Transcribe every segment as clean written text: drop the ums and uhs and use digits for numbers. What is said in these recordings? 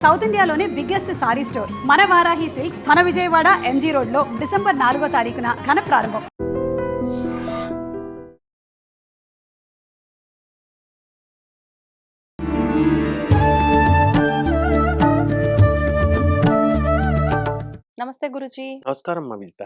South ఇండియాలోనే biggest sorry store మన Varahi silks మన విజయవాడ ఎంజీ రోడ్ లో డిసెంబర్ 4వ తారీఖున ఘన ప్రారంభం. నమస్తే గురుజీ. నమస్కారం మా విజిత.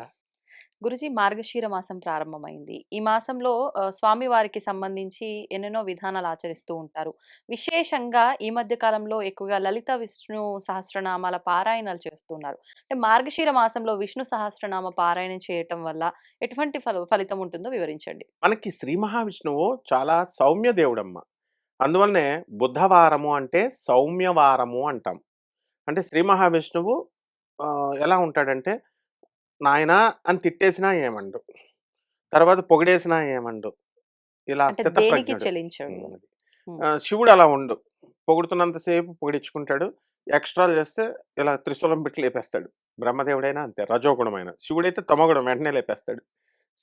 గురుజీ, మార్గశీర మాసం ప్రారంభమైంది. ఈ మాసంలో స్వామివారికి సంబంధించి ఎన్నెన్నో విధానాలు ఆచరిస్తూ ఉంటారు. విశేషంగా ఈ మధ్య కాలంలో ఎక్కువగా లలిత విష్ణు సహస్రనామాల పారాయణాలు చేస్తున్నారు. అంటే మార్గశీర మాసంలో విష్ణు సహస్రనామ పారాయణం చేయటం వల్ల ఎటువంటి ఫలితం ఉంటుందో వివరించండి. మనకి శ్రీ మహావిష్ణువు చాలా సౌమ్య దేవుడమ్మ. అందువల్లనే బుధవారము అంటే సౌమ్యవారము అంటాం. అంటే శ్రీ మహావిష్ణువు ఎలా ఉంటాడంటే, నాయనా అని తిట్టేసినా ఏమండు, తర్వాత పొగిడేసినా ఏమండు, ఇలా అంటే దేనికి స్థితప్రజ్ఞుడు. చెలించడు. అది. శివుడు అలా ఉండు, పొగుడుతున్నంతసేపు పొగిడించుకుంటాడు. ఎక్స్ట్రాలు చేస్తే ఇలా త్రిశూలం పెట్టి లేపేస్తాడు. బ్రహ్మదేవుడైనా అంతే, రజోగుణమైన. శివుడైతే తమోగుణం, వెంటనే లేపేస్తాడు.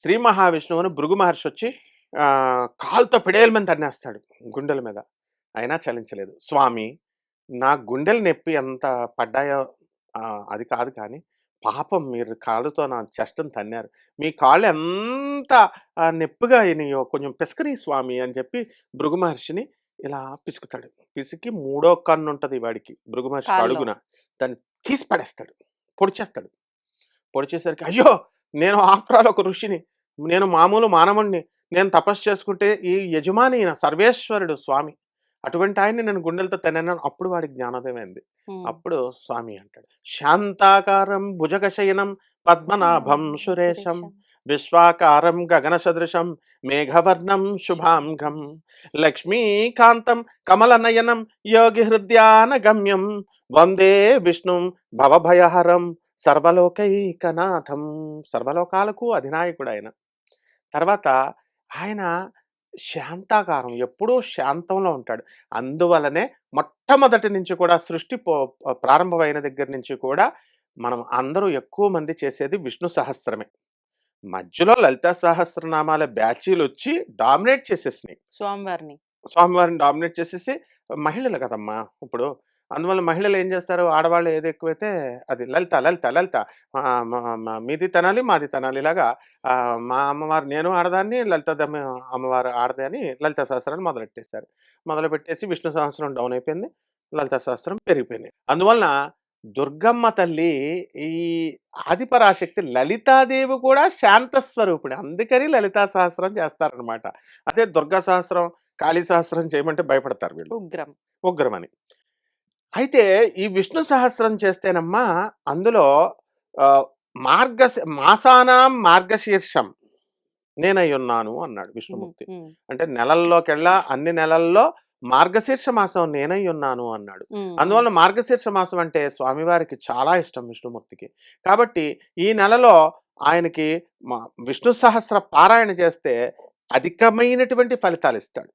శ్రీ మహావిష్ణువును భృగు మహర్షి వచ్చి కాలుతో పిడేలమని తన్నేస్తాడు గుండెల మీద, అయినా చలించలేదు. స్వామి, నా గుండెలు నొప్పి ఎంత పడ్డాయో అది కాదు కానీ, పాపం మీరు కాళ్ళతో నా చెస్ట్‌ని తన్నారు. మీ కాళ్ళు ఎంత నొప్పిగా అయినాయో కొంచెం పిసకనీ స్వామి అని చెప్పి భృగు మహర్షిని ఇలా పిసుకుతాడు. పిసికి మూడో కన్ను ఉంటది వాడికి, భృగు మహర్షికి కాల్లో. అడుగున. దాన్ని తీసి పడేస్తాడు, పొడిచేస్తాడు. పొడిచేసరికి, అయ్యో! నేను ఆఫ్టర్ ఆల్ ఒక ఋషిని, నేను మామూలు మానవుడిని. నేను తపస్సు చేసుకుంటే ఈ యజమాని ఈయన సర్వేశ్వరుడు స్వామి. అటువంటి ఆయన్ని నేను గుండెలతో తన్నాను. అప్పుడు వాడికి జ్ఞానోదయం అయింది. అప్పుడు స్వామి అంటాడు, శాంతాకారం భుజగశయనం పద్మనాభం సురేశం విశ్వాకారం గగన సదృశం మేఘవర్ణం శుభాంగం లక్ష్మీకాంతం కమలనయనం యోగి హృద్యాన గమ్యం వందే విష్ణుం భవభయహరం సర్వలోకైకనాథం. సర్వలోకాలకు అధినాయకుడు ఆయన. తర్వాత ఆయన శాంతాకారం, ఎప్పుడూ శాంతంలో ఉంటాడు. అందువలనే మొట్టమొదటి నుంచి కూడా సృష్టి ప్రారంభమైన దగ్గర నుంచి కూడా మనం అందరూ ఎక్కువ మంది చేసేది విష్ణు సహస్రమే. మధ్యలో లలితా సహస్రనామాల బ్యాచీలు వచ్చి డామినేట్ చేసేసినాయి. స్వామివారిని డామినేట్ చేసేసి మహిళలు కదమ్మా ఇప్పుడు. అందువల్ల మహిళలు ఏం చేస్తారు, ఆడవాళ్ళు ఏది ఎక్కువైతే అది లలిత లలిత లలిత, మీది తనాలి మాది తనాలి, ఇలాగా మా అమ్మవారు, నేను ఆడదాన్ని, లలిత అమ్మవారు ఆడదే అని లలిత సహస్రాన్ని మొదలెట్టేశారు. మొదలుపెట్టేసి విష్ణు సహస్రం డౌన్ అయిపోయింది, లలిత సహస్రం పెరిగిపోయింది. అందువలన దుర్గమ్మ తల్లి, ఈ ఆదిపరాశక్తి లలితాదేవి కూడా శాంత స్వరూపిణి. అందుకని లలితా సహస్రం చేస్తారనమాట. అదే దుర్గా సహస్రం, కాళీ సహస్రం చేయమంటే భయపడతారు వీళ్ళు, ఉగ్రమని. అయితే ఈ విష్ణు సహస్రం చేస్తేనమ్మా, అందులో మాసానాం మార్గశీర్షం నేనై ఉన్నాను అన్నాడు విష్ణుమూర్తి. అంటే నెలల్లోకెల్లా అన్ని నెలల్లో మార్గశీర్ష మాసం నేనై ఉన్నాను అన్నాడు. అందువల్ల మార్గశీర్ష మాసం అంటే స్వామివారికి చాలా ఇష్టం విష్ణుమూర్తికి. కాబట్టి ఈ నెలలో ఆయనకి విష్ణు సహస్ర పారాయణ చేస్తే అధికమైనటువంటి ఫలితాలు ఇస్తాడు.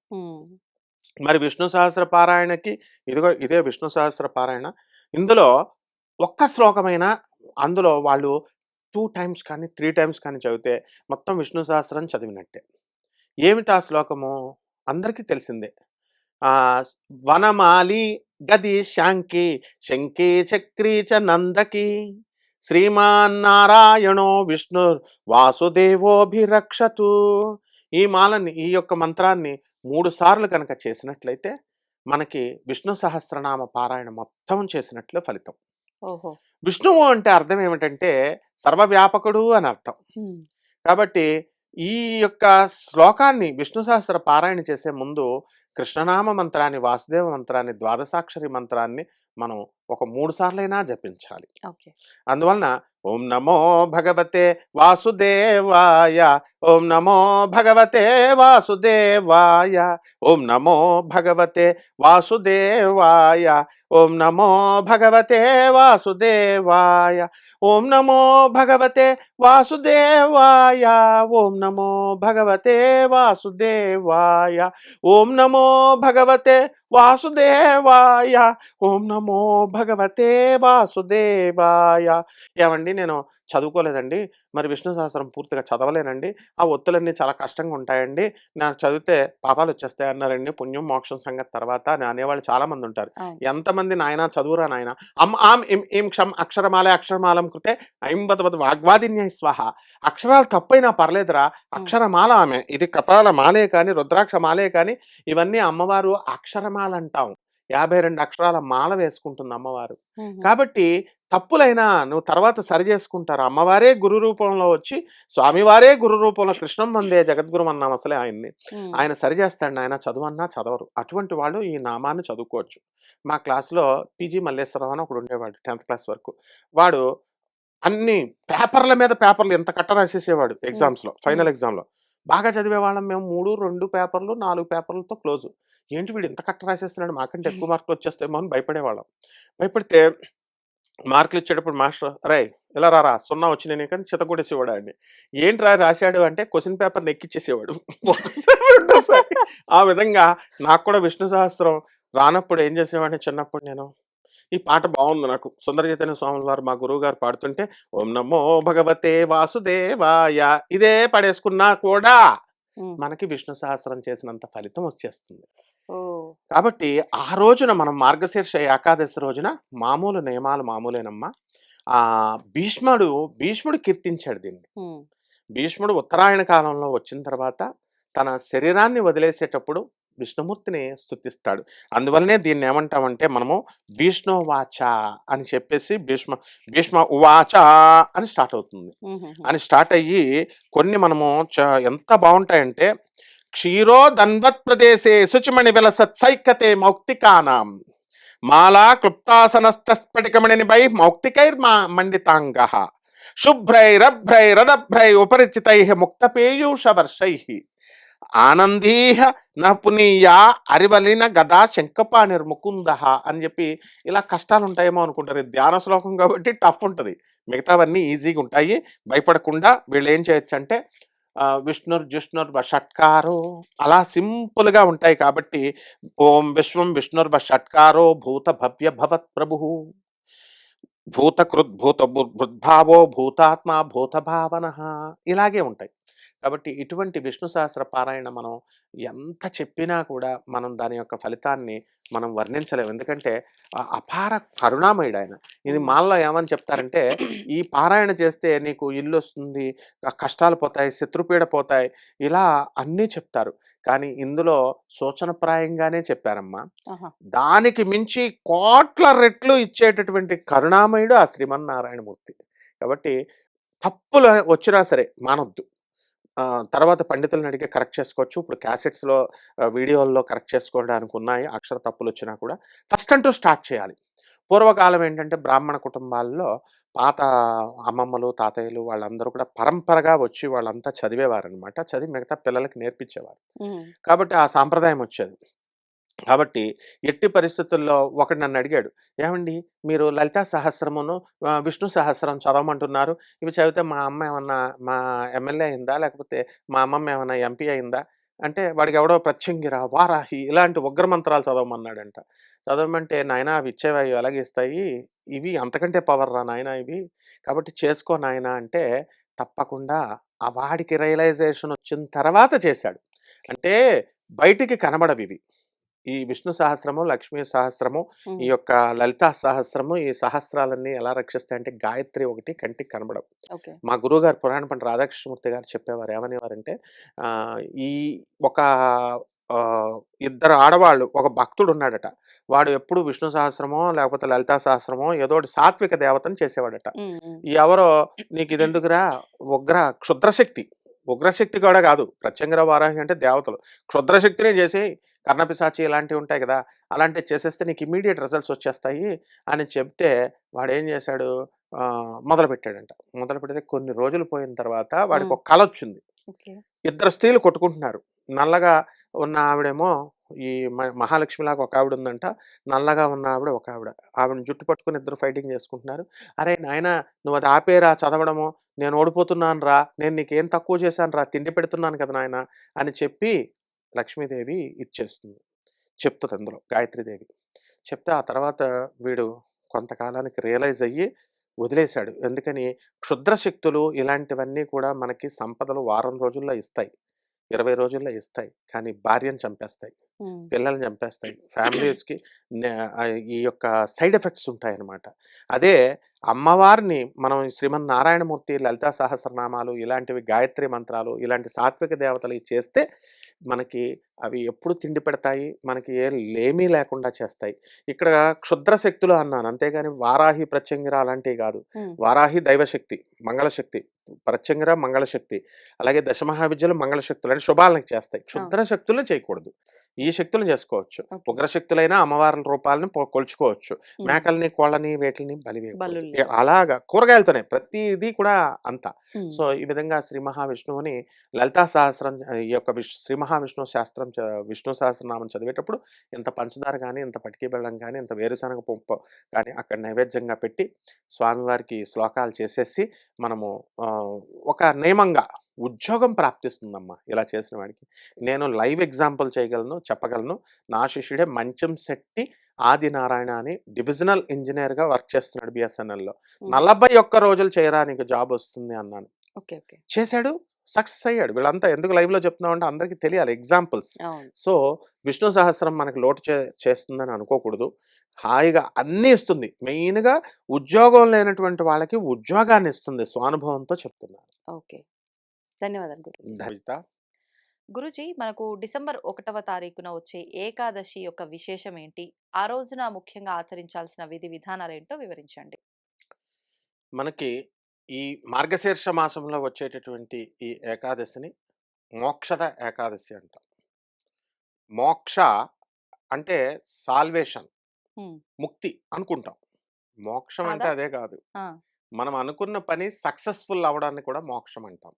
మరి విష్ణు సహస్ర పారాయణకి ఇదే విష్ణు సహస్ర పారాయణ. ఇందులో ఒక్క శ్లోకమైన, అందులో వాళ్ళు 2 times కానీ 3 times కానీ చదివితే మొత్తం విష్ణు సహస్రం చదివినట్టే. ఏమిటి ఆ శ్లోకము? అందరికీ తెలిసిందే. వనమాలి గది శాంకి శంకి చక్రీ చ నందకి శ్రీమాన్నారాయణో విష్ణు వాసుదేవోభిరక్షతు. ఈ మాలని, ఈ యొక్క మంత్రాన్ని 3 సార్లు కనుక చేసినట్లయితే మనకి విష్ణు సహస్రనామ పారాయణ మొత్తం చేసినట్లు ఫలితం. విష్ణువు అంటే అర్థం ఏమిటంటే సర్వవ్యాపకుడు అని అర్థం. కాబట్టి ఈ యొక్క శ్లోకాన్ని, విష్ణు సహస్ర పారాయణ చేసే ముందు కృష్ణనామ మంత్రాన్ని, వాసుదేవ మంత్రాన్ని, ద్వాదశాక్షరి మంత్రాన్ని మనం ఒక 3 సార్లైనా జపించాలి. అందువలన ఓం నమో భగవతే వాసుదేవాయ, ఓం నమో భగవతే వాసుదేవాయ, ఓం నమో భగవతే వాసుదేవాయ, ఓం నమో భగవతే వాసుదేవాయ, ఓం నమో భగవతే వాసుదేవాయ, ఓం నమో భగవతే వాసుదేవాయ, ఓం నమో భగవతే వాసుదేవాయ, ఓం నమో భగవతే వాసుదేవాయ. ఏమండి, నేను చదువుకోలేదండి. మరి విష్ణు సహస్రం పూర్తిగా చదవలేనండి. ఆ ఒత్తులన్నీ చాలా కష్టంగా ఉంటాయండి. నాకు చదివితే పాపాలొచ్చేస్తాయి అన్నారండి. పుణ్యం, మోక్షం సంగతి తర్వాత అని అనేవాళ్ళు చాలామందుంటారు. అవును. ఎంతమంది నాయనా చదువురా నాయనా ఆం ఇం ఈం క్షం అక్షరమాలే అక్షరమాలం కృతే ఐం వద్ వాగ్వాదిన్యై స్వాహ. అక్షరాలు తప్పైనా పర్లేదురా, హ్మ్. అక్షరమాల ఆమె. ఇది కపాల మాలే కానీ, రుద్రాక్ష మాలే కానీ ఇవన్నీ అమ్మవారు అక్షరమాలంటాం. 52 అక్షరాల మాల వేసుకుంటుంది అమ్మవారు. హుహు. కాబట్టి తప్పులైనా నువ్వు తర్వాత సరిజేసుకుంటారు. అమ్మవారే గురు రూపంలో వచ్చి, స్వామివారే గురు రూపంలో కృష్ణం వందే జగద్గురుం అన్నాం అసలే ఆయన్ని. హ్మ్. ఆయన సరిజేస్తాడు నాయన చదువన్నా చదవరు. అటువంటి వాళ్ళు ఈ నామాన్ని చదువుకోవచ్చు. మా క్లాస్‌లో పీజీ మల్లేశ్వరరావు అని ఒకడుండేవాడు 10థ్ క్లాస్ వరకు. వాడు అన్ని పేపర్ల మీద పేపర్లు ఇంత కట్ట రాసేసేవాడు హ్మ్. ఎగ్జామ్స్‌లో, హ్మ్. ఫైనల్ ఎగ్జామ్‌లో. బాగా చదివేవాళ్ళం మేము 3, 2 పేపర్లు, 4 పేపర్లతో క్లోజు. ఏంటి వీడు ఇంత కట్ట రాసేస్తున్నాడు మాకంటే ఎక్కువ మార్కులు వచ్చేస్తాయేమో అని భయపడేవాళ్ళం. భయపడితే మార్కులిచ్చేటప్పుడు మాస్టర్ "అరేయ్! ఇలా రారా సున్నా వచ్చినాయి నీకు" అని చితకొట్టేసేవాడు ఆడిని. ఏంట్రా రాసాడు అంటే క్వెషన్ పేపర్‌ని ఎక్కిచ్చేసేవాడు. ఒకటోసారి, రెండోసారి. ఆ విధంగా నాకు కూడా విష్ణు సహస్రం రానప్పుడు ఏం చేసేవాడిని చిన్నప్పుడు నేను, ఈ పాట బావుంది నాకు. సుందర చైతన్య స్వాముల వారు మా గురువుగారు పాడుతుంటే, ఓం నమో భగవతే వాసుదేవాయ ఇదే పడేసుకున్నా కూడా హ్మ్. మనకి విష్ణు సహస్రం చేసినంత ఫలితం వచ్చేస్తుంది. ఓహ్! కాబట్టి ఆ రోజున మనం మార్గశీర్ష ఏకాదశి రోజున మామూలు నియమాలు మామూలేనమ్మా. భీష్ముడు కీర్తించాడు దీన్ని. హ్మ్. భీష్ముడు ఉత్తరాయణ కాలంలో వచ్చిన తర్వాత తన శరీరాన్ని వదిలేసేటప్పుడు విష్ణుమూర్తిని స్తుతిస్తాడు. అందువల్లనే దీన్నేమంటామంటే మనము భీష్ణోవాచ అని చెప్పేసి భీష్మ ఉవాచ అని స్టార్ట్ అవుతుంది. హుహుహు. అని స్టార్ట్ అయ్యి కొన్ని మనము ఎంత బావుంటాయంటే క్షీరో దన్వత్ ప్రదేశే శుచిమణి విలసత్ సైకతే మౌక్తికానాం మాలా క్లుప్తాసనస్తస్ఫటికమణినిభై మౌక్తికైర్మండితాంగః శుభ్రైరభ్రైరదభ్రై ఉపరిచితై ముక్తపేయూషవర్షై ఆనందీహ నపునీయా అరివలిన గదా శంఖపాణిర్ముకుంద అని చెప్పి ఇలా కష్టాలు ఉంటాయేమో అనుకుంటారు. ఇది ధ్యాన శ్లోకం కాబట్టి టఫ్ ఉంటుంది. మిగతావన్నీ ఈజీగా ఉంటాయి. భయపడకుండా వీళ్ళు ఏం చేయొచ్చు అంటే విష్ణుర్జుష్ణుర్వషట్కారో అలా సింపుల్గా ఉంటాయి కాబట్టి ఓం విశ్వం విష్ణుర్వషట్కారో భూత భవ్య భవత్ ప్రభు భూతకృద్ భూత భృద్భావో భూతాత్మ భూత భావన ఇలాగే ఉంటాయి. కాబట్టి ఇటువంటి విష్ణు సహస్ర పారాయణ మనం ఎంత చెప్పినా కూడా మనం దాని యొక్క ఫలితాన్ని మనం వర్ణించలేము. ఎందుకంటే అపార కరుణామయుడు ఆయన. ఇది హ్మ్. మాల్లో ఏమని చెప్తారంటే, ఈ పారాయణ చేస్తే నీకు ఇల్లొస్తుంది, కష్టాలు పోతాయి, శత్రుపీడ పోతాయి, ఇలా అన్నీ చెప్తారు. కానీ ఇందులో సూచనప్రాయంగానే చెప్పారమ్మా. ఆహా! దానికి మించి కోట్ల రెట్లు ఇచ్చేటటువంటి కరుణామయుడు ఆ శ్రీమన్నారాయణమూర్తి. కాబట్టి తప్పులు వచ్చినా సరే మానొద్దు. తర్వాత పండితులని అడిగి కరెక్ట్ చేసుకోవచ్చు. ఇప్పుడు క్యాసెట్స్‌లో వీడియోల్లో కరెక్ట్ చేసుకోవడానికి ఉన్నాయి. అక్షర తప్పులొచ్చినా కూడా. ఫస్ట్ అంటూ స్టార్ట్ చేయాలి. పూర్వకాలం ఏంటంటే బ్రాహ్మణ కుటుంబాల్లో పాత అమ్మమ్మలు, తాతయ్యలు వాళ్ళందరూ కూడా పరంపరగా వచ్చి వాళ్ళంతా చదివేవారనమాట. చదివి మిగతా పిల్లలకి నేర్పించేవారు. హ్మ్. కాబట్టి ఆ సాంప్రదాయం వచ్చేది. కాబట్టి ఎట్టి పరిస్థితుల్లో ఒకడు నన్నడిగాడు, "ఏవండీ మీరు లలితా సహస్రమును, విష్ణు సహస్రం చదవమంటున్నారు. ఇవి చదివితే మా అమ్మ ఏమన్నా మా ఎమ్మెల్యే అయిందా? లేకపోతే మా అమ్మమ్మ ఏమన్నా ఎంపీ అయిందా?" అంటే వాడికెవడో ప్రత్యంగిర, వారాహి ఇలాంటి ఉగ్ర మంత్రాలు చదవమన్నాడంట. చదవమంటే, "నాయనా అవి ఇచ్చేవి అవి ఎలాగ ఇస్తాయి? ఇవి అంతకంటే పవర్‌రా నాయనా ఇవి. కాబట్టి చేసుకో నాయనా" అంటే తప్పకుండా వాడికి రియలైజేషన్ వచ్చిన తర్వాత చేశాడు. అంటే బయటికి కనబడవివి. ఈ విష్ణు సహస్రము, లక్ష్మీ సహస్రము, ఈ హ్మ్. యొక్క లలితా సహస్రము, ఈ సహస్రాలన్నీ ఎలా రక్షిస్తాయంటే గాయత్రి ఒకటి కంటికి కనబడవు. ఓకే. మా గురువుగారు పురాణ పండిత రాధాకృష్ణమూర్తి గారు చెప్పేవారు. ఏమనేవారంటే ఈ ఒక ఇద్దరు ఆడవాళ్ళు ఒక భక్తుడున్నాడట. వాడు ఎప్పుడు విష్ణు సహస్రమో, లేకపోతే లలితా సహస్రమో ఏదోటి సాత్విక దేవతను చేసేవాడట. హ్మ్. హ్మ్. ఎవరో "నీకిదెందుకురా ఉగ్ర క్షుద్రశక్తి, ఉగ్రశక్తి కూడా కాదు. ప్రత్యంగిర, వారాహి అంటే దేవతలు. క్షుద్రశక్తినే చేసేయి. కర్ణపిశాచి ఇలాంటివి ఉంటాయి కదా! అలాంటివి చేసేస్తే నీకు ఇమ్మీడియేట్ రిజల్ట్స్ వచ్చేస్తాయి" అని చెప్తే వాడేం చేశాడు మొదలుపెట్టాడంట. మొదలుపెడితే కొన్ని రోజులు పోయిన తర్వాత హ్మ్. వాడికొక కలొచ్చింది. ఓకే. ఇద్దరు స్త్రీలు కొట్టుకుంటున్నారు. నల్లగా ఉన్న ఆవిడేమో ఈ మహాలక్ష్మిలాగా ఒక ఆవిడుందంట. నల్లగా ఉన్న ఆవిడ ఒక ఆవిడ. ఆవిడని జుట్టు పట్టుకొని ఇద్దరు ఫైటింగ్ చేసుకుంటున్నారు. "అరేయ్ నాయనా నువ్వది ఆపేయరా చదవడము. నేను ఓడిపోతున్నానురా. నేను నీకేం తక్కువ చేశానురా. తిండి పెడుతున్నాను కదా నాయనా" అని చెప్పి లక్ష్మీదేవి ఇచ్చేస్తుంది. చెప్తది అందులో గాయత్రీదేవి. చెప్తే ఆ తర్వాత వీడు కొంతకాలానికి రియలైజ్ అయ్యి వదిలేశాడు. ఎందుకని క్షుద్ర శక్తులు ఇలాంటివన్నీ కూడా మనకి సంపదలు వారం రోజుల్లో ఇస్తాయి. 20 రోజుల్లో ఇస్తాయి. కానీ భార్యను చంపేస్తాయి. హ్మ్. పిల్లల్ని చంపేస్తాయి. ఫ్యామిలీస్‌కి ఈ యొక్క సైడ్ ఎఫెక్ట్స్ ఉంటాయన్నమాట. అదే అమ్మవారిని మనం శ్రీమన్నారాయణమూర్తి, లలితా సహస్రనామాలు ఇలాంటివి గాయత్రి మంత్రాలు, ఇలాంటి సాత్విక దేవతలయి చేస్తే మనకి అవి ఎప్పుడు తిండి పెడతాయి. మనకి ఏ లేమీ లేకుండా చేస్తాయి. ఇక్కడ క్షుద్ర శక్తులు అన్నాను. అంతేగాని వారాహి, ప్రత్యంగిర అలాంటివి గాదు. హ్మ్. వారాహి దైవశక్తి, మంగళశక్తి. ప్రత్యంగిర మంగళశక్తి. అలాగే దశమహావిద్యలు మంగళశక్తులు అని శుభాలకి చేస్తాయి. అవును. క్షుద్ర శక్తులను చేయకూడదు. ఈ శక్తులను చేసుకోవచ్చు. ఓకే. ఉగ్రశక్తులైనా అమ్మవార్ల రూపాలని కొలుచుకోవచ్చు. హ్మ్. మేకల్ని, కోళ్ళని వేటిల్ని బలి వేయకూడదు. బలులు అలాగా కూరగాయలతోనే ప్రతీది కూడా అంత. హ్మ్. సో, ఈ విధంగా శ్రీ మహావిష్ణువుని లలితా సహస్రం ఈ యొక్క శ్రీ మహావిష్ణువు శాస్త్రం విష్ణు సహస్రనామం చదివేటప్పుడు ఇంత పంచదార గాని, ఇంత పటికి బెల్లం గాని, ఇంత వేరుశనగ పప్పు గాని అక్కడ నైవేద్యంగా పెట్టి స్వామివారికి శ్లోకాలు చేసేసి మనము ఒక నియమంగా ఉద్యోగం ప్రాప్తిస్తుందమ్మా ఇలా చేసిన వాడికి. నేను లైవ్ ఎగ్జాంపుల్ చేయగలను, చెప్పగలను. నా శిష్యుడే మంచంశెట్టి ఆదినారాయణ అని డివిజనల్ ఇంజినీర్‌గా వర్క్ చేస్తున్నాడు బిఎస్ఎన్ఎల్‌లో. హ్మ్. 41 రోజులు చేయరా నీకు జాబ్ వస్తుంది అన్నాను. ఓకే. ఓకే. చేశాడు. సక్సెస్ అయ్యాడు. వీళ్ళంతా ఎందుకు లైవ్‌లో చెప్తున్నామంటే అందరికీ తెలియాలి ఎగ్జాంపుల్స్. అవును. సో, విష్ణు సహస్రం మనకు లోటు చేస్తుందని అనుకోకూడదు. హాయిగా అన్నీ ఇస్తుంది. మెయిన్‌గా ఉద్యోగం లేనటువంటి వాళ్ళకి ఉద్యోగాన్ని ఇస్తుంది. స్వానుభవంతో చెప్తున్నాను. ఓకే. ధన్యవాదాలు గురూజీ. ధరిత గురూజీ, మనకు డిసెంబర్ 1వ తారీఖున వచ్చే ఏకాదశి యొక్క విశేషం ఏంటి? ఆ రోజున ముఖ్యంగా ఆచరించాల్సిన విధి విధానాలేంటో వివరించండి. మనకి ఈ మార్గశీర్ష మాసంలో వచ్చేటటువంటి ఈ ఏకాదశిని మోక్షద ఏకాదశి అంటాం. మోక్ష అంటే సాల్వేషన్, హ్మ్. ముక్తి అనుకుంటాం. మోక్షం అంటే కాదా? అదే కాదు. ఆ! మనం అనుకున్న పని సక్సెస్‌ఫుల్ అవ్వడాన్ని కూడా మోక్షం అంటాం.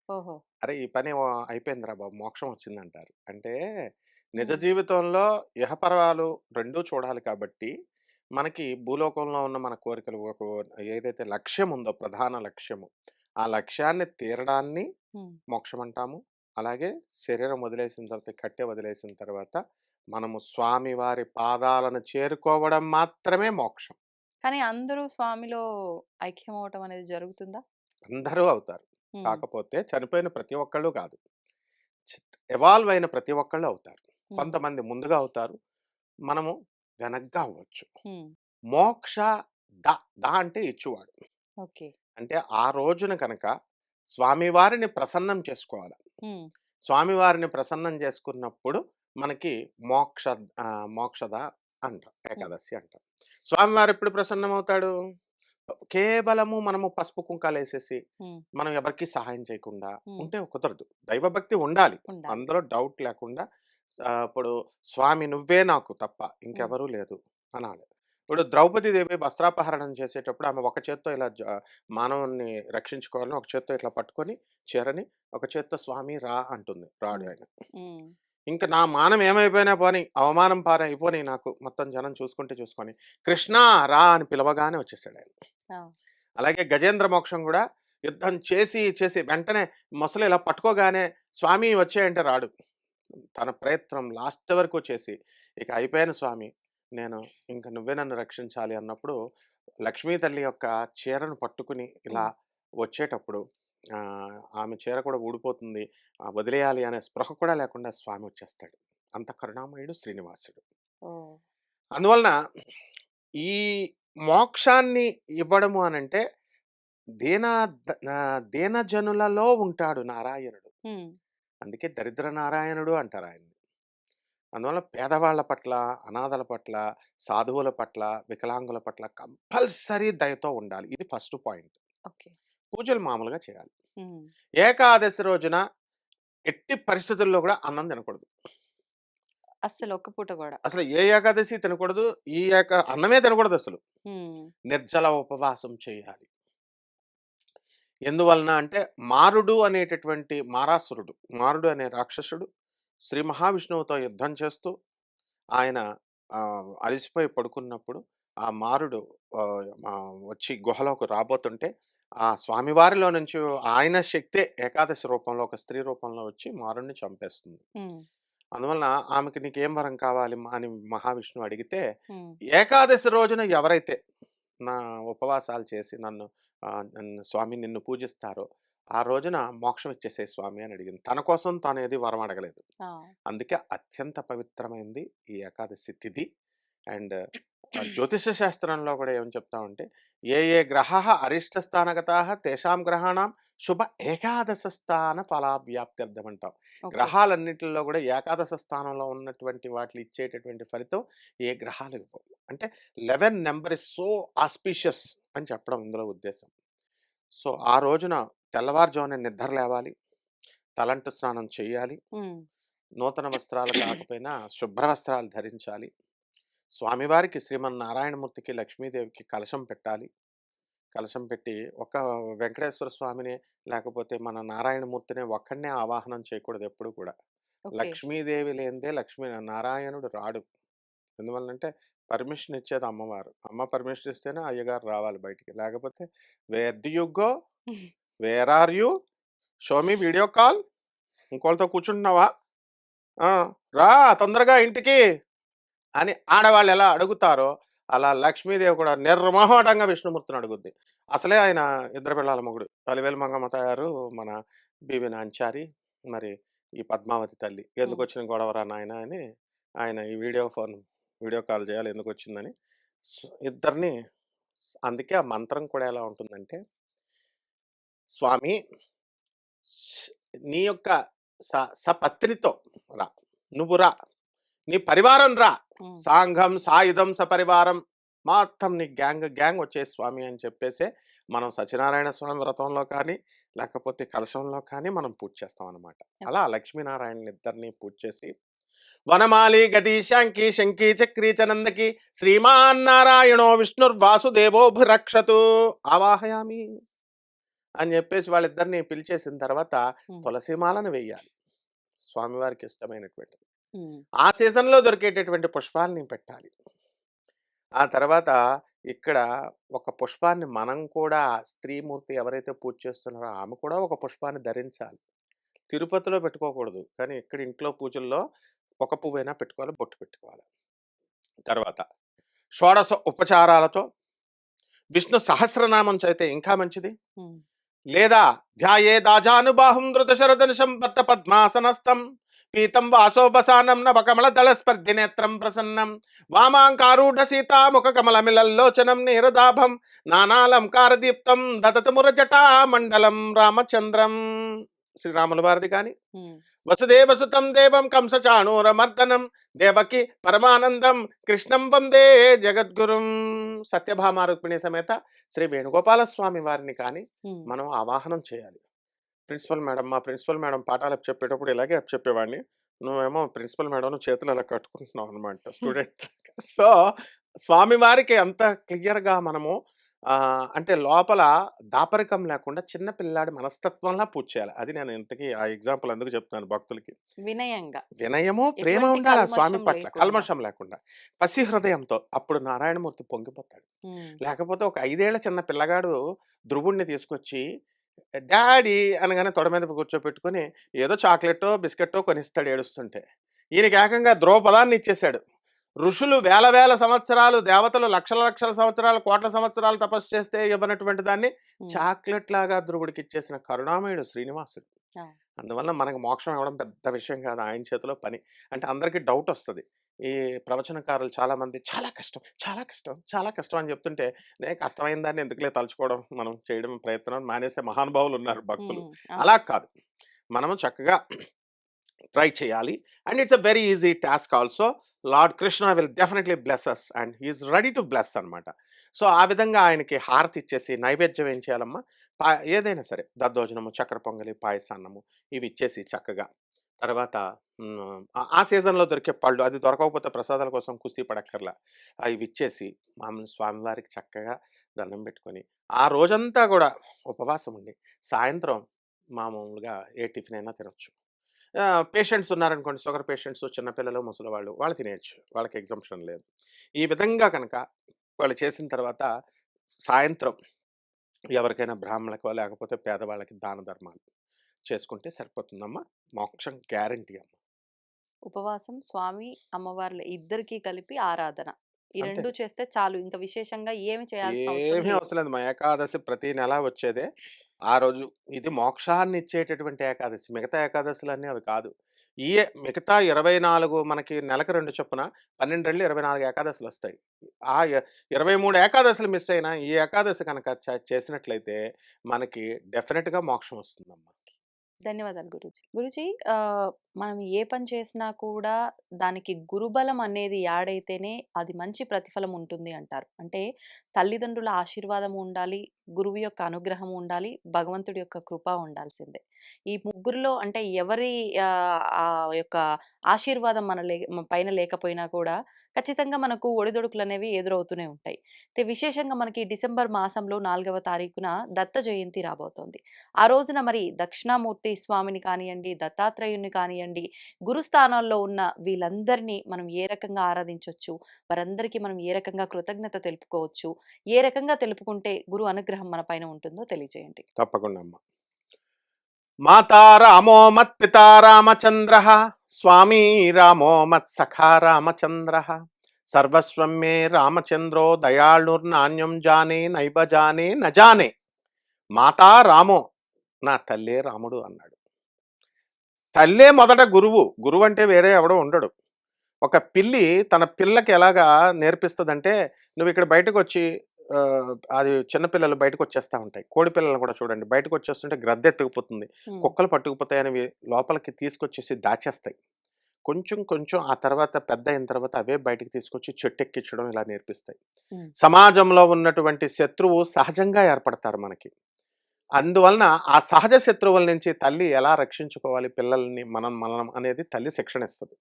ఓహో! అరే! ఈ పని అయిపోయిందిరా బాబు! మోక్షం వచ్చిందంటారు. అంటే నిజ హ్మ్. జీవితంలో ఇహపరాలు 2 చూడాలి కాబట్టి, మనకి భూలోకంలో ఉన్న మన కోరికలు ఏదైతే లక్ష్యం ఉందో ప్రధాన లక్ష్యము, ఆ లక్ష్యాన్ని తీరడాన్ని హ్మ్. మోక్షం అంటాము. అలాగే శరీరం వదిలేసిన తర్వాత, కట్టె వదిలేసిన తర్వాత మనము స్వామివారి పాదాలను చేరుకోవడం మాత్రమే మోక్షం. కానీ అందరూ స్వామిలో ఐక్యమవ్వటం అనేది జరుగుతుందా? అందరూ అవుతారు. హ్మ్. కాకపోతే చనిపోయిన ప్రతి ఒక్కళ్ళు కాదు. ఎవాల్వ్ అయిన ప్రతి ఒక్కళ్ళు అవుతారు. హ్మ్. కొంతమంది ముందుగా అవుతారు. మనము వెనగ్గా అవ్వచ్చు. హ్మ్. మోక్ష అంటే ఇచ్చువాడు. ఓకే. అంటే ఆ రోజున కనుక స్వామివారిని ప్రసన్నం చేసుకోవాలి. హ్మ్. స్వామివారిని ప్రసన్నం చేసుకున్నప్పుడు మనకి మోక్షద అంటాం. హ్మ్. ఏకాదశి అంటాం. స్వామివారు ఎప్పుడు ప్రసన్నమవుతాడు? కేవలము మనము పసుపు కుంకాలేసేసి, హ్మ్. మనం ఎవరికీ సహాయం చేయకుండా హ్మ్. ఉంటే కుదరదు. దైవభక్తి ఉండాలి. ఉండాలి. అందులో డౌట్ లేకుండా ఇప్పుడు స్వామి నువ్వే నాకు తప్ప హ్మ్. ఇంకెవరూ లేదు అనాలి. ఇప్పుడు ద్రౌపదీదేవి వస్త్రాపహరణం చేసేటప్పుడు ఆమె ఒక చేత్తో ఇలా మానవుడిని రక్షించుకోవాలని ఒక చేత్తో ఇట్లా పట్టుకొని చీరని, ఒక చేత్తో స్వామి రా అంటుంది. రాడు హ్మ్. ఆయన. హ్మ్. ఇంక నా మానం ఏమైపోయినా పోనీ, అవమానం అయిపోనీ నాకు మొత్తం జనం చూసుకుంటే చూసుకొని, కృష్ణ రా అని పిలవగానే వచ్చేసాడాయన. ఆ! అలాగే గజేంద్ర మోక్షం గూడా యుద్ధం చేసి వెంటనే మొసలి ఇలా పట్టుకోగానే స్వామి వచ్చేయంటే రాడు. తన ప్రయత్నం లాస్ట్ వరకు చేసి, ఇక అయిపోయాను స్వామి. నేను ఇంక నువ్వే నన్ను రక్షించాలి అన్నప్పుడు, లక్ష్మీ తల్లి యొక్క చీరను పట్టుకుని ఇలా హ్మ్. వచ్చేటప్పుడు ఆమె చీర కూడా ఊడిపోతుంది. వదిలేయాలి అనే స్పృహ కూడా లేకుండా స్వామి వచ్చేస్తాడు. అంత కరుణామయుడు శ్రీనివాసుడు. ఓహ్! అందువలన ఈ మోక్షాన్ని ఇవ్వడము అనంటే దీనజనులలో ఉంటాడు నారాయణుడు. హ్మ్. అందుకే దరిద్ర నారాయణుడు అంటారాయన్ని. అందువల్ల పేదవాళ్ళ పట్ల, అనాథల పట్ల, సాధువుల పట్ల, వికలాంగుల పట్ల కంపల్సరీ దయతో ఉండాలి. ఇది ఫస్ట్ పాయింట్. ఓకే. పూజలు మామూలుగా చేయాలి. హ్మ్. ఏకాదశి రోజున ఎట్టి పరిస్థితుల్లో గూడా అన్నం తినకూడదు. అస్సలు ఒక్క పూట గూడా. అసలు ఏ ఏకాదశి తినకూడదు. ఈ అన్నమే తినకూడదసలు. హ్మ్. నిర్జల ఉపవాసం చేయాలి. ఎందువలన అంటే మారుడు అనేటటువంటి మారాసురుడు, మారుడు అనే రాక్షసుడు శ్రీ మహావిష్ణువుతో యుద్ధం చేస్తూ ఆయన అలిసిపోయి పడుకున్నప్పుడు ఆ మారుడు వచ్చి గుహలోకి రాబోతుంటే ఆ స్వామివారిలో నుంచి ఆయన శక్తే ఏకాదశి రూపంలో ఒక స్త్రీ రూపంలో వచ్చి మారుడిని చంపేస్తుంది. హ్మ్. అందువలన ఆమెకి నీకేం వరం కావాలి అని మహావిష్ణువు అడిగితే హ్మ్. ఏకాదశి రోజున ఎవరైతే నా ఉపవాసాలు చేసి నన్ను స్వామి నిన్ను పూజిస్తారో, ఆ రోజున మోక్షం ఇచ్చేసేయి స్వామి అని అడిగింది. తన కోసం తాను ఏది వరం అడగలేదు. ఆ! అందుకే అత్యంత పవిత్రమైంది ఈ ఏకాదశి తిథి. అండ్ జ్యోతిష శాస్త్రంలో కూడా ఏమని చెప్తామంటే, ఏ ఏ గ్రహాः అరిష్టస్థానగతాः తేషాం గ్రహాణం శుభ ఏకాదశ స్థాన ఫలాభ్యాప్త్యర్థం అంటాం. ఓకే. గ్రహాలన్నిటిలో కూడా ఏకాదశ స్థానంలో ఉన్నటువంటి వాటిలు ఇచ్చేటటువంటి ఫలితం ఏ గ్రహాలు ఇవ్వవు. అంటే 11 నంబర్ ఇస్ సో ఆస్పీషియస్ అని చెప్పడం ఇందులో ఉద్దేశం. సో ఆ రోజున తెల్లవారుజామున నిద్ర లేవాలి, తలంటు స్నానం చేయాలి, హ్మ్. నూతన వస్త్రాలు కాకపోయినా శుభ్ర వస్త్రాలు ధరించాలి. స్వామివారికి శ్రీమన్నారాయణమూర్తికి, లక్ష్మీదేవికి కలశం పెట్టాలి. కలశం పెట్టి ఒక వెంకటేశ్వర స్వామిని లేకపోతే మన నారాయణమూర్తిని ఒక్కడినే ఆవాహనం చేయకూడదు ఎప్పుడు కూడా. ఓకే. లక్ష్మీదేవి లేనిదే నారాయణుడు రాడు. ఎందువల్లంటే పర్మిషన్ ఇచ్చేది అమ్మవారు. అమ్మ పర్మిషన్ ఇస్తేనే అయ్యగారు రావాలి బయటికి. లేకపోతే where do you go? Where are you? Show me video call. ఇంకోళ్ళతో కూర్చుంటున్నావా? ఆ! రా తొందరగా ఇంటికి అని ఆడవాళ్ళు ఎలా అడుగుతారో, అలా లక్ష్మీదేవి కూడా నిర్మోహమాటంగా విష్ణుమూర్తిని అడుగుద్ది. అసలే ఆయన ఇద్దరు పిల్లల మొగుడు. అలివేలు మంగమ్మ తయారు, మన బీవీ నాంచారి, మరి ఈ పద్మావతి తల్లి. హ్మ్. ఎందుకొచ్చిన గొడవరా నాయనా అని ఆయన ఈ వీడియో కాల్ చేయాలి ఎందుకొచ్చిందని. ఇద్దరిని అందుకే ఆ మంత్రం కూడా ఎలా ఉంటుందంటే, స్వామి నీ యొక్క సపత్నితో రా. నువ్వు రా. నీ పరివారం రా. హ్మ్. సాంఘం సాయుధం సపరివారం మొత్తం నీ గ్యాంగ్ వచ్చే స్వామి అని చెప్పేసే మనం సత్యనారాయణ స్వామి వ్రతంలో కానీ లేకపోతే కలశంలో కానీ మనం పూజ చేస్తాం అనమాట. అలా లక్ష్మీనారాయణ ఇద్దరిని పూజ చేసి వనమాలి గది శాంకి శంకి చక్రీ చనందకి శ్రీమాన్ నారాయణో విష్ణుర్వాసుదేవోభిరక్షతు ఆవాహయామి అని చెప్పేసి వాళ్ళిద్దరిని పిలిచేసిన తర్వాత హ్మ్. తులసిమాలను వేయాలి స్వామివారికి ఇష్టమైనటువంటి. హ్మ్. ఆ సీజన్‌లో దొరికేటటువంటి పుష్పాల్ని పెట్టాలి. ఆ తర్వాత ఇక్కడ ఒక పుష్పాన్ని మనం కూడా స్త్రీమూర్తి ఎవరైతే పూజ చేస్తున్నారో ఆమె కూడా ఒక పుష్పాన్ని ధరించాలి. తిరుపతిలో పెట్టుకోకూడదు. కానీ ఇక్కడ ఇంట్లో పూజల్లో ఒక పువ్వైనా పెట్టుకోవాలి, బొట్టు పెట్టుకోవాలి. తర్వాత షోడశ ఉపచారాలతో విష్ణు సహస్రనామం చదివితే ఇంకా మంచిది. హ్మ్. లేదా ధ్యాయేదాజానుబాహుం ధృతశరదనిశం బద్ధ పద్మాసనస్థం పీతం వాసోపసానం నవకమల దళస్పర్ధి నేత్రం ప్రసన్నం వామాంకారూఢ సీతాముఖ కమలమిలల్లోచనం నీరదాభం నానాలంకారదీప్తం దదత మురజటా మండలం రామచంద్రం. శ్రీరాముల వారిది కానీ హ్మ్. వసుదేవసుతం దేవం కంసచాణూరమర్దనం దేవకి పరమానందం కృష్ణం వందే జగద్గురుం. సత్యభామ రుక్మిణి సమేత శ్రీ వేణుగోపాల స్వామి వారిని కానీ హ్మ్. మనం ఆవాహనం చేయాలి. మా ప్రిన్సిపల్ మేడం పాఠాలు చెప్పేటప్పుడు ఇలాగే చెప్పేవాడిని. నువ్వేమో ప్రిన్సిపల్ మేడం చేతులు అలా కట్టుకుంటున్నావు అనమాట స్టూడెంట్. సో స్వామివారికి అంత క్లియర్‌గా మనము అంటే లోపల దాపరికం లేకుండా చిన్న పిల్లాడి మనస్తత్వంలా పూజ చేయాలి. అది నేను ఇంతకీ ఆ ఎగ్జాంపుల్ ఎందుకు చెప్తున్నాను భక్తులకి. వినయంగా. వినయము, ప్రేమ ఎటువంటి ఉండాలి ఆ స్వామి కల్మషం పట్ల. లేకుండా. కల్మషం లేకుండా. పసి హృదయంతో. అప్పుడు నారాయణమూర్తి పొంగిపోతాడు. హ్మ్. లేకపోతే ఒక 5 ఏళ్ల చిన్న పిల్లగాడు ధ్రువుడిని తీసుకొచ్చి డాడీ అనగానే తొడ మీద కూర్చోపెట్టుకొని ఏదో చాక్లెట్టో, బిస్కెట్టో కొనిస్తాడు ఏడుస్తుంటే. ఈయనకి ఏకంగా ధ్రువపదాన్ని ఇచ్చేసాడు. ఋషులు వేల వేల సంవత్సరాలు, దేవతలు లక్షల లక్షల సంవత్సరాలు, కోట్ల సంవత్సరాలు తపస్సు చేస్తే ఇవ్వనటువంటి దాన్ని హ్మ్. చాక్లెట్ లాగా ధ్రువుడికి ఇచ్చేసిన కరుణామయుడు శ్రీనివాసుడు. ఆ! అందువల్ల మనకు మోక్షం ఇవ్వడం పెద్ద విషయం కాదు. ఆయన చేతిలో పని. అంటే అందరికీ డౌటొస్తది. ఈ ప్రవచనకారులు చాలామంది చాలా కష్టం, చాలా కష్టం, చాలా కష్టం అని చెప్తుంటే, కష్టమైన దాన్ని ఎందుకులే తలుచుకోవడం, మనం చేయడం ప్రయత్నం మానేసే మహానుభావులున్నారు భక్తులు. హ్మ్. అలా అవును. కాదు. మనము చక్కగా ట్రై చేయాలి. And it's a very easy task also. Lord Krishna will definitely bless us and he is ready to bless అనమాట. సో, ఆ విధంగా ఆయనకి హారతి ఇచ్చేసి నైవేద్యం ఏం చేయాలమ్మా, ఏదైనా సరే దద్దోజనము, చక్కెర పొంగలి, పాయసాన్నము ఇవి ఇచ్చేసి చక్కగా తర్వాత ఆ సీజన్‌లో దొరికే పళ్ళు అది దొరకకపోతే ప్రసాదాల కోసం కుస్తీ పడక్కర్లా. అవి ఇచ్చేసి మామూలు స్వామివారికి చక్కగా దండం పెట్టుకొని, ఆ రోజంతా గూడా ఉపవాసం ఉండి, సాయంత్రం మామూలుగా ఏ టిఫిన్ అయినా తినొచ్చు. పేషెంట్స్ ఉన్నారనుకోండి, షుగర్ పేషెంట్స్, చిన్నపిల్లలు, ముసలివాళ్ళు వాళ్ళు తినేయొచ్చు. వాళ్ళకి ఎగ్జంప్షన్ లేదు. ఈ విధంగా కనుక వాళ్ళు చేసిన తర్వాత సాయంత్రం ఎవరికైనా బ్రాహ్మణులకో లేకపోతే పేదవాళ్ళకి దాన ధర్మాలు చేసుకుంటే సరిపోతుందమ్మా. మోక్షం గ్యారంటీ అమ్మ. ఉపవాసం, స్వామి, అమ్మవార్ల ఇద్దరికీ కలిపి ఆరాధన. ఈ అంతే. 2 చేస్తే చాలు. ఇంకా విశేషంగా ఏమి చేయాల్సిన అవసరం ఏమీ లేదు. అవసరం లేదు. మా ఏకాదశి ప్రతి నెల వచ్చేదే. ఆ రోజు ఇది మోక్షాన్ని ఇచ్చేటటువంటి ఏకాదశి. మిగతా ఏకాదశులన్నీ అవి కాదు. మిగతా 24 మనకి నెలకు 2 చొప్పున 12 రెళ్ళు 24 ఏకాదశులొస్తాయి. ఆ 23 ఏకాదశులు మిస్ అయినా ఈ ఏకాదశి కనుక చేసినట్లయితే మనకి డెఫినిట్‌గా మోక్షం వస్తుందమ్మా. ధన్యవాదాలు గురూజీ. గురూజీ మనం ఏ పని చేసినా కూడా దానికి గురుబలం అనేది యాడ్ అయితేనే అది మంచి ప్రతిఫలం ఉంటుంది అంటారు. అంటే తల్లిదండ్రుల ఆశీర్వాదం ఉండాలి, గురువు యొక్క అనుగ్రహం ఉండాలి, భగవంతుడి యొక్క కృప ఉండాల్సిందే. ఈ ముగ్గురిలో అంటే ఎవరి ఆ యొక్క ఆశీర్వాదం మన పైన లేకపోయినా కూడా ఖచ్చితంగా మనకు ఒడిదుడుకులనేవి ఎదురవుతూనే ఉంటాయి. అయితే విశేషంగా మనకి డిసెంబర్ మాసంలో 4వ తారీఖున దత్త జయంతి రాబోతోంది. ఆ రోజున మరి దక్షిణామూర్తి స్వామిని కానియండి, దత్తాత్రేయుడిని కానియండి, గురుస్థానాల్లో ఉన్న వీళ్ళందరినీ మనం ఏ రకంగా ఆరాధించొచ్చు? వారందరికీ మనం ఏ రకంగా కృతజ్ఞత తెలుపుకోవచ్చు? ఏ రకంగా తెలుపుకుంటే గురు అనుగ్రహం మన పైన ఉంటుందో తెలియజేయండి. తప్పకుండా అమ్మా. మాతా రామో మత్పితా రామచంద్రః, స్వామీ రామో మత్సఖా రామచంద్రః, సర్వస్వం మే రామచంద్రో దయాళుర్నాన్యం జానే నైబ జానే న జానే. మాతా రామో, నా తల్లే రాముడు అన్నాడు. తల్లే మొదట గురువు. గురువు అంటే వేరే ఎవడో ఉండడు. ఒక పిల్లి తన పిల్లకి ఎలాగా నేర్పిస్తదంటే, నువ్విక్కడ బయటకొచ్చి అది చిన్న పిల్లలు బయటకొచ్చేస్తా ఉంటాయి. కోడి పిల్లలను కూడా చూడండి. బయటకొచ్చేస్తుంటే గ్రద్దెత్తుకుపోతుంది. హ్మ్. కుక్కలు పట్టుకుపోతాయనివి లోపలికి తీసుకొచ్చేసి దాచేస్తాయి. కొంచెం కొంచెం ఆ తర్వాత పెద్దయిన తర్వాత అవే బయటికి తీసుకొచ్చి చెట్టెక్కించడం ఇలా నేర్పిస్తాయి. హ్మ్. సమాజంలో ఉన్నటువంటి శత్రువు సహజంగా ఏర్పడతారు మనకి. అందువలన ఆ సహజ శత్రువుల నుంచి తల్లి ఎలా రక్షించుకోవాలి పిల్లల్ని మనం అనేది తల్లి శిక్షణ ఇస్తది.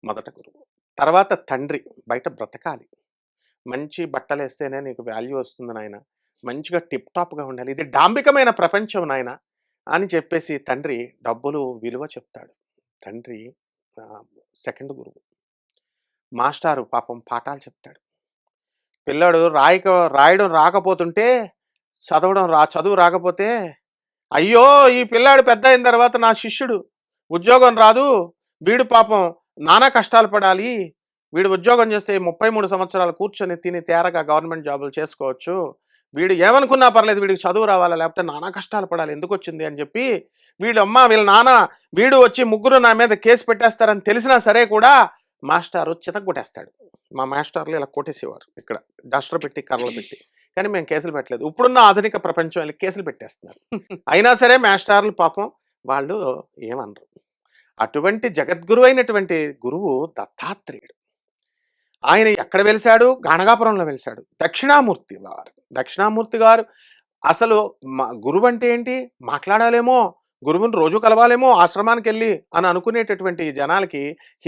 మొదట గురువు. తర్వాత తండ్రి బయట బ్రతకాలి. మంచి బట్టలేస్తేనే నీకు వాల్యూ వస్తుంది నాయన. మంచిగా టిప్ టాప్‌గా ఉండాలి. ఇది డాంబికమైన ప్రపంచం నాయన అని చెప్పేసి తండ్రి డబ్బులు విలువ చెప్తాడు. తండ్రి ఆహ్, సెకండ్ గురువు. మాస్టారు పాపం పాఠాలు చెప్తాడు. పిల్లాడు రాయడం రాకపోతుంటే చదువు రాకపోతే, అయ్యో! ఈ పిల్లాడు పెద్దయిన తర్వాత నా శిష్యుడు ఉద్యోగం రాదు. వీడు పాపం నానా కష్టాలు పడాలి. వీడు ఉద్యోగం చేస్తే 33 సంవత్సరాలు కూర్చొని తిని తేరగా గవర్నమెంట్ జాబులు చేసుకోవచ్చు. వీడు ఏమనుకున్నా పర్లేదు వీడికి చదువు రావాలా లేకపోతే నానా కష్టాలు పడాలి ఎందుకొచ్చింది అని చెప్పి వీళ్ళ నాన్న వీడు వచ్చి ముగ్గురు నా మీద కేసు పెట్టేస్తారని తెలిసినా సరే కూడా మాస్టారు చితగ్గొట్టేస్తాడు. మా మాస్టర్లు ఇలా కొట్టేసేవారు ఇక్కడ డస్టర్ పెట్టి కర్రలు పెట్టి. కానీ మేము కేసులు పెట్టలేదు. ఇప్పుడున్న ఆధునిక ప్రపంచం వీళ్ళకి కేసులు పెట్టేస్తున్నారు. అయినా సరే మాస్టార్లు పాపం వాళ్ళు ఏమనరు. అటువంటి జగద్గురువైనటువంటి గురువు దత్తాత్రేయుడు. ఆయన ఎక్కడ వెలిసాడు? గాణగాపురంలో వెలిసాడు. దక్షిణామూర్తి గారు అసలు గురువంటే ఏంటి? మాట్లాడాలేమో, గురువుని రోజు కలవాలేమో ఆశ్రమానికెళ్ళి అని అనుకునేటటువంటి జనాలకి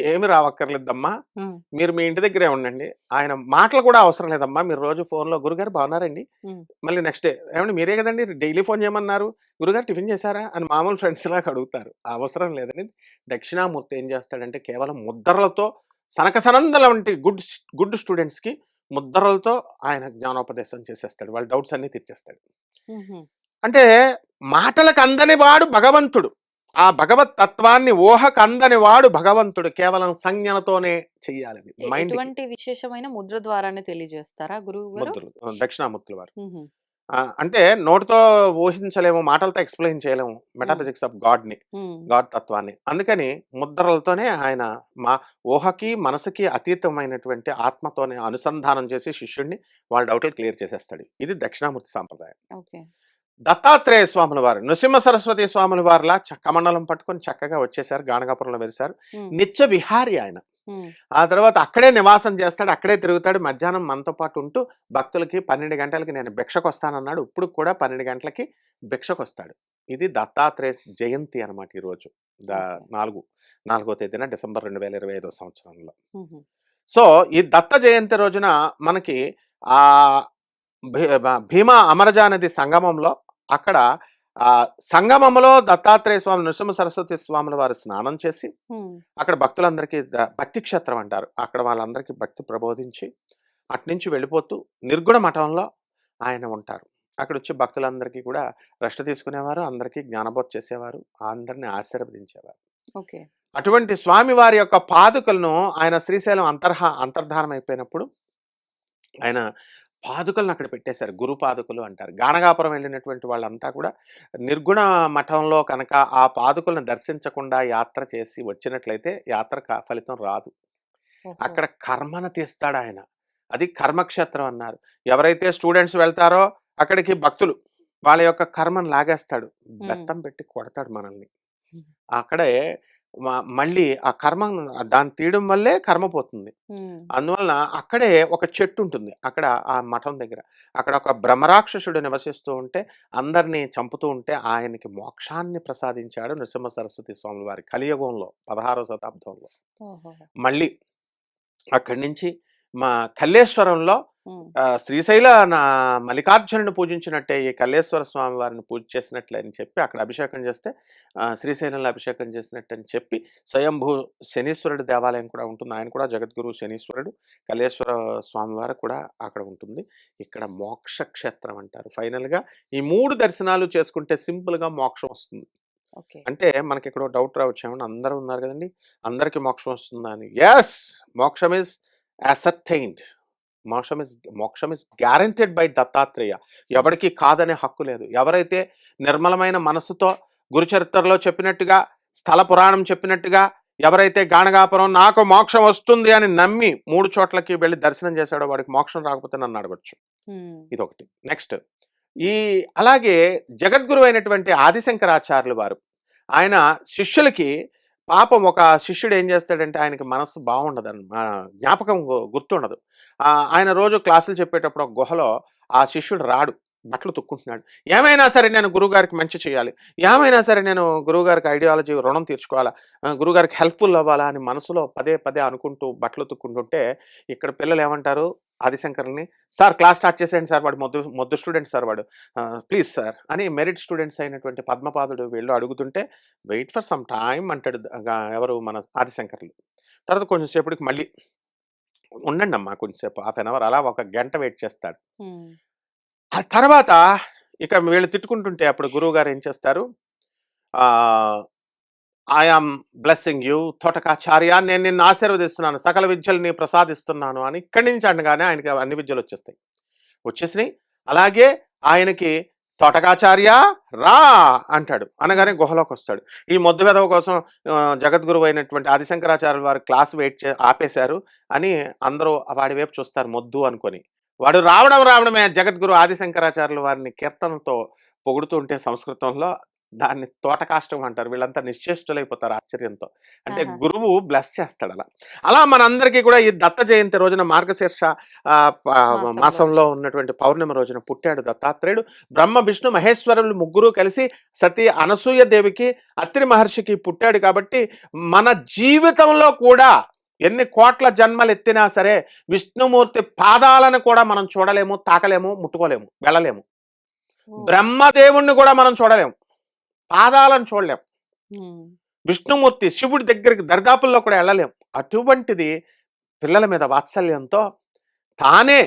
ఏమి రావక్కర్లేదమ్మా. హ్మ్. మీరు మీ ఇంటి దగ్గరే ఉండండి. ఆయన మాటలు కూడా అవసరం లేదమ్మా. మీరు రోజు ఫోన్‌లో గురుగారు బాగున్నారండి? హ్మ్. మళ్ళీ నెక్స్ట్ డే ఏవండీ మీరే కదండీ డైలీ ఫోన్ చేయమన్నారు. గురుగారు టిఫిన్ చేశారా? అని మామూలు ఫ్రెండ్స్‌లాగా అడుగుతారు. అవసరం లేదని దక్షిణామూర్తి ఏం చేస్తాడంటే కేవలం ముద్దరలతో సనకసనందల వంటి గుడ్ స్టూడెంట్స్‌కి ముద్దరలతో ఆయన జ్ఞానోపదేశం చేసేస్తాడు. వాళ్ళ డౌట్స్ అన్నీ తీర్చేస్తాడు. హుహు. అంటే మాటలకు అందని వాడు భగవంతుడు. ఆ భగవత్ తత్వాన్ని ఊహకు అందని వాడు భగవంతుడు. కేవలం సంజ్ఞలతోనే చెయ్యాలది. మైండ్‌కి ఎటువంటి విశేషమైన ముద్ర ద్వారానే తెలియజేస్తారా గురువు గారు? ముద్రలు. దక్షిణామూర్తుల వారు. హుహు. అంటే నోటితో ఊహించలేము, మాటలతో ఎక్స్‌ప్లెయిన్ చేయలేము. మెటాఫిజిక్స్ ఆఫ్ గాడ్‌ని, హ్మ్. గాడ్ తత్వాన్ని. అందుకని ముద్రలతోనే ఆయన మా ఊహకి, మనసుకి అతీతమైనటువంటి ఆత్మతోనే అనుసంధానం చేసి శిష్యుడిని వాళ్ళ డౌట్‌లు క్లియర్ చేసేస్తాడు. ఇది దక్షిణామూర్తి సాంప్రదాయం. ఓకే. దత్తాత్రేయ స్వాముల వారు, నృసింహ సరస్వతి స్వాముల వారిలా కమండలం పట్టుకొని చక్కగా వచ్చేసారు. గాణగాపురంలో వెలిసారు. హ్మ్. నిత్య విహారి ఆయన. హ్మ్. ఆ తర్వాత అక్కడే నివాసం చేస్తాడు. అక్కడే తిరుగుతాడు. మధ్యాహ్నం మనతో పాటు ఉంటూ భక్తులకి 12 గంటలకి నేను భిక్షకొస్తానన్నాడు. ఇప్పుడు కూడా 12 గంటలకి భిక్షకొస్తాడు. ఇది దత్తాత్రేయ జయంతి అన్నమాట ఈరోజు. The okay. 4వ తేదీన డిసెంబర్ 2025 సంవత్సరంలో. హుహు. సో, ఈ దత్త జయంతి రోజున మనకి ఆహ్, భీమా అమరజా నది సంగమంలో అక్కడ సంగమంలో దత్తాత్రేయ స్వామి, నృసింహ సరస్వతి స్వాముల వారు స్నానం చేసి హ్మ్. అక్కడ భక్తులందరికీ భక్తి క్షేత్రం అంటారు. అక్కడ వాళ్ళందరికీ భక్తి ప్రబోధించి అటునుంచి వెళ్ళిపోతూ నిర్గుణ మఠంలో ఆయన ఉంటారు. అక్కడొచ్చి భక్తులందరికీ కూడా రెస్ట్ తీసుకునేవారు. అందరికీ జ్ఞానబోధ చేసేవారు. అందరిని ఆశీర్వదించేవారు. ఓకే. అటువంటి స్వామి వారి యొక్క పాదుకలను ఆయన శ్రీశైలం అంతర్ధానం అయిపోయినప్పుడు ఆయన పాదుకలను అక్కడ పెట్టేశారు. గురు పాదుకలు అంటారు. గాణగాపురం వెళ్ళినటువంటి వాళ్ళంతా కూడా నిర్గుణ మఠంలో కనుక ఆ పాదుకలను దర్శించకుండా యాత్ర చేసి వచ్చినట్లయితే యాత్ర ఫలితం రాదు. ఓహో! అక్కడ కర్మను తీస్తాడాయన. అది కర్మక్షేత్రం అన్నారు. ఎవరైతే స్టూడెంట్స్ వెళ్తారో అక్కడికి భక్తులు వాళ్ళ యొక్క కర్మను లాగేస్తాడు. హ్మ్. బెత్తం పెట్టి కొడతాడు మనల్ని. హ్మ్. అక్కడే మళ్ళీ ఆ కర్మను దాన్ని తీయడం వల్లే కర్మ పోతుంది. హ్మ్. అందువలన అక్కడే ఒక చెట్టు ఉంటుంది. అక్కడ ఆ మఠం దగ్గర. అక్కడ ఒక బ్రహ్మరాక్షసుడు నివసిస్తూ ఉంటే అందరిని చంపుతూ ఉంటే ఆయనకి మోక్షాన్ని ప్రసాదించాడు నృసింహ సరస్వతి స్వాముల వారి కలియుగంలో 16వ శతాబ్దంలో. ఓహో! మళ్ళీ అక్కడి నుంచి మా కల్లేశ్వరంలో హ్మ్. శ్రీశైల మల్లికార్జునుడిని పూజించినట్టే ఈ కల్లేశ్వర స్వామి వారిని పూజ చేసినట్లే అని చెప్పి అక్కడ అభిషేకం చేస్తే శ్రీశైలంలో అభిషేకం చేసినట్టు అని చెప్పి స్వయంభూ శనీశ్వరుడి దేవాలయం కూడా ఉంటుంది. ఆయన కూడా జగద్గురు శనీశ్వరుడు. కల్లేశ్వర స్వామివారు కూడా అక్కడ ఉంటుంది. ఇక్కడ మోక్ష క్షేత్రం అంటారు. ఫైనల్‌గా ఈ 3 దర్శనాలు చేసుకుంటే సింపుల్‌గా మోక్షం వస్తుంది. ఓకే. అంటే మనకిక్కడ ఒక డౌట్ రావచ్చు. ఏమన్నా అందరూ ఉన్నారు గదండీ! అందరికి మోక్షం వస్తుందా అని. యెస్! మోక్షం ఈస్ అసర్టైన్డ్. మోక్షం ఈస్ గ్యారంటీడ్ బై దత్తాత్రేయ. ఎవడికి కాదనే హక్కు లేదు. ఎవరైతే నిర్మలమైన మనస్సుతో గురుచరిత్రలో చెప్పినట్టుగా, స్థల పురాణం చెప్పినట్టుగా ఎవరైతే గాణగాపురం నాకు మోక్షం వస్తుంది అని నమ్మి 3 చోట్లకి వెళ్లి దర్శనం చేశాడో వాడికి మోక్షం రాకపోతే నన్ను అడగొచ్చు. హ్మ్. ఇదొకటి. నెక్స్ట్ ఈ అలాగే జగద్గురు అయినటువంటి ఆదిశంకరాచార్యులు వారు ఆయన శిష్యులకి పాపం ఒక శిష్యుడు ఏం చేస్తాడంటే ఆయనకి మనస్సు జ్ఞాపకం గుర్తుండదు. ఆయన రోజు క్లాసులు చెప్పేటప్పుడు ఒక గుహలో ఆ శిష్యుడు రాడు. బట్టలు తుక్కుంటున్నాడు. ఏమైనా సరే నేను గురువుగారికి మంచి చేయాలి. ఏమైనా సరే నేను గురువుగారికి ఐడియాలజీ రుణం తీర్చుకోవాలా. గురువుగారికి హెల్ప్‌ఫుల్ అవ్వాలా అని మనసులో పదే పదే అనుకుంటూ బట్టలు తుక్కుంటుంటే ఇక్కడ పిల్లలు ఏమంటారు ఆదిశంకర్‌ని, "సార్ క్లాస్ స్టార్ట్ చేసేయండి సార్. వాడు మొద్దు మొద్దు స్టూడెంట్ సార్ వాడు. ప్లీజ్ సార్" అని మెరిట్ స్టూడెంట్స్ అయినటువంటి పద్మపాదుడు వీళ్ళు అడుగుతుంటే, "వెయిట్ ఫర్ సమ్ టైమ్" అంటాడు ఎవరు మన ఆదిశంకర్లు. తర్వాత కొంచెం సేపటికి మళ్ళీ, "ఉండండమ్మా కొంచెంసేపు హాఫ్ ఎన్ అవర్" అలా ఒక గంట వెయిట్ చేస్తాడు. హ్మ్. ఆ తర్వాత ఇక వీళ్ళు తిట్టుకుంటుంటే అప్పుడు గురువుగారు ఏం చేస్తారు, ఆహ్, "I am blessing you Totakacharya, నేను నిన్ను ఆశీర్వదిస్తున్నాను. సకల విద్యలు నీ ప్రసాదిస్తున్నాను" అని ఇక్కడి నుంచి అనగానే ఆయనకి అన్ని విద్యలొచ్చేస్తాయి. వచ్చేసినాయి. అలాగే ఆయనకి "తోటకాచార్య రా" అంటాడు. అనగానే గుహలోకొస్తాడు. ఈ మొద్దు వెధవ కోసం జగద్గురువు అయినటువంటి ఆదిశంకరాచార్యుల వారు క్లాస్ ఆపేశారు అని అందరూ వాడి వైపు చూస్తారు మొద్దు అనుకోని. వాడు రావడమే జగద్గురు ఆదిశంకరాచార్యుల వారిని కీర్తనలతో పొగుడుతూ ఉంటే సంస్కృతంలో దాన్ని తోటకాష్టం అంటారు. వీళ్ళంతా నిశ్చేష్టులైపోతారు ఆశ్చర్యంతో. అంటే ఆహా! గురువు బ్లెస్ చేస్తాడలా. అలా మనందరికీ కూడా ఈ దత్త జయంతి రోజున మార్గశీర్ష మాసంలో మాసంలో వచ్చింది. ఉన్నటువంటి పౌర్ణమి రోజున పుట్టాడు దత్తాత్రేయుడు. బ్రహ్మ విష్ణు మహేశ్వరులు ముగ్గురు కలిసి సతీ అనసూయ దేవికి అత్రి మహర్షికి పుట్టాడు కాబట్టి మన జీవితంలో కూడా ఎన్ని కోట్ల జన్మలు ఎత్తినా సరే విష్ణుమూర్తి పాదాలను కూడా మనం చూడలేము, తాకలేము, ముట్టుకోలేము, వెళ్ళలేము. ఓహ్! బ్రహ్మదేవుణ్ణి కూడా మనం చూడలేము, పాదాలను చూడలేం. హ్మ్. విష్ణుమూర్తి శివుడి దగ్గరికి దరిదాపుల్లో కూడా వెళ్ళలేం. అటువంటిది పిల్లల మీద వాత్సల్యంతో తానే